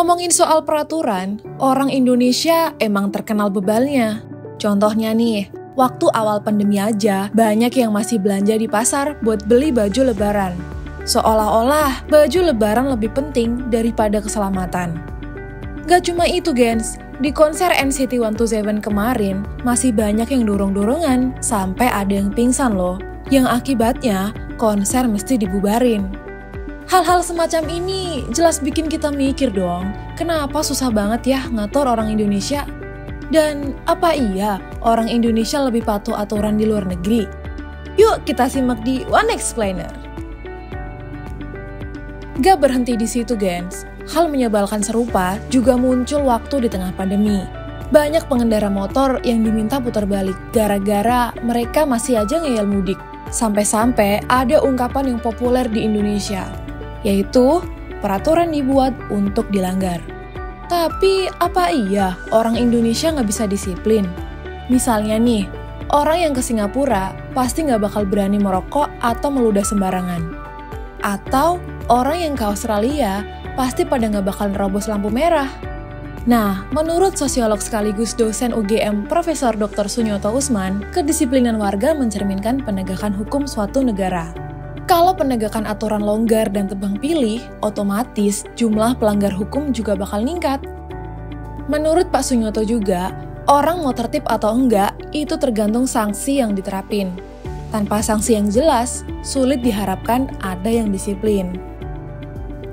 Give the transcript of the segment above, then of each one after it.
Ngomongin soal peraturan, orang Indonesia emang terkenal bebalnya. Contohnya nih, waktu awal pandemi aja, banyak yang masih belanja di pasar buat beli baju lebaran. Seolah-olah baju lebaran lebih penting daripada keselamatan. Gak cuma itu, gens. Di konser NCT 127 kemarin, masih banyak yang dorong-dorongan, sampai ada yang pingsan loh. Yang akibatnya, konser mesti dibubarin. Hal-hal semacam ini jelas bikin kita mikir dong, kenapa susah banget ya ngatur orang Indonesia? Dan apa iya orang Indonesia lebih patuh aturan di luar negeri? Yuk kita simak di One Explainer. Gak berhenti di situ, gens. Hal menyebalkan serupa juga muncul waktu di tengah pandemi. Banyak pengendara motor yang diminta putar balik gara-gara mereka masih aja ngeyel mudik. Sampai-sampai ada ungkapan yang populer di Indonesia, yaitu peraturan dibuat untuk dilanggar. Tapi apa iya orang Indonesia nggak bisa disiplin? Misalnya nih, orang yang ke Singapura pasti nggak bakal berani merokok atau meludah sembarangan. Atau orang yang ke Australia pasti pada nggak bakal nerobos lampu merah. Nah, menurut sosiolog sekaligus dosen UGM Profesor Dr. Sunyoto Usman, kedisiplinan warga mencerminkan penegakan hukum suatu negara. Kalau penegakan aturan longgar dan tebang pilih, otomatis jumlah pelanggar hukum juga bakal meningkat. Menurut Pak Sunyoto juga, orang mau tertib atau enggak, itu tergantung sanksi yang diterapin. Tanpa sanksi yang jelas, sulit diharapkan ada yang disiplin.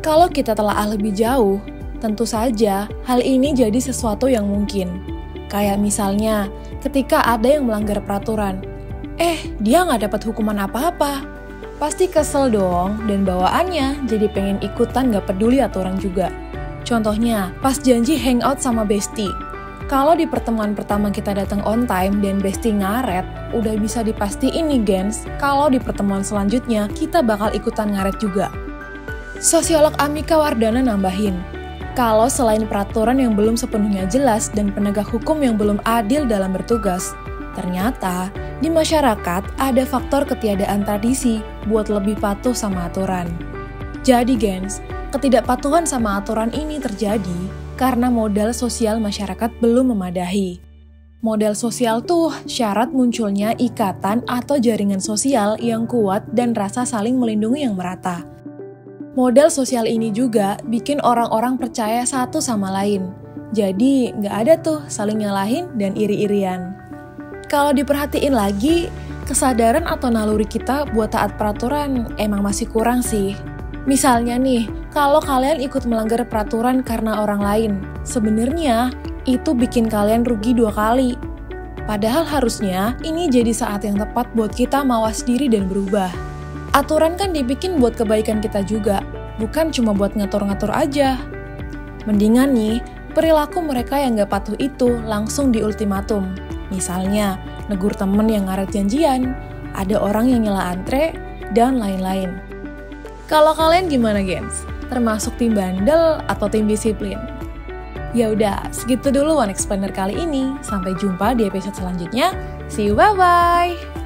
Kalau kita telaah lebih jauh, tentu saja hal ini jadi sesuatu yang mungkin. Kayak misalnya, ketika ada yang melanggar peraturan, dia nggak dapat hukuman apa-apa. Pasti kesel dong, dan bawaannya jadi pengen ikutan nggak peduli aturan juga. Contohnya, pas janji hangout sama bestie. Kalau di pertemuan pertama kita datang on time dan bestie ngaret, udah bisa dipastiin nih gens, kalau di pertemuan selanjutnya kita bakal ikutan ngaret juga. Sosiolog Amika Wardana nambahin, kalau selain peraturan yang belum sepenuhnya jelas dan penegak hukum yang belum adil dalam bertugas, ternyata di masyarakat ada faktor ketiadaan tradisi buat lebih patuh sama aturan. Jadi gens, ketidakpatuhan sama aturan ini terjadi karena modal sosial masyarakat belum memadahi. Modal sosial tuh syarat munculnya ikatan atau jaringan sosial yang kuat dan rasa saling melindungi yang merata. Modal sosial ini juga bikin orang-orang percaya satu sama lain. Jadi nggak ada tuh saling nyalahin dan iri-irian. Kalau diperhatiin lagi, kesadaran atau naluri kita buat taat peraturan emang masih kurang sih. Misalnya nih, kalau kalian ikut melanggar peraturan karena orang lain, sebenarnya itu bikin kalian rugi 2 kali. Padahal harusnya ini jadi saat yang tepat buat kita mawas diri dan berubah. Aturan kan dibikin buat kebaikan kita juga, bukan cuma buat ngatur-ngatur aja. Mendingan nih, perilaku mereka yang gak patuh itu langsung diultimatum. Misalnya, negur temen yang ngaret janjian, ada orang yang nyela antre, dan lain-lain. Kalau kalian gimana, gens? Termasuk tim bandel atau tim disiplin? Ya udah, segitu dulu One Explainer kali ini. Sampai jumpa di episode selanjutnya. See you, bye-bye!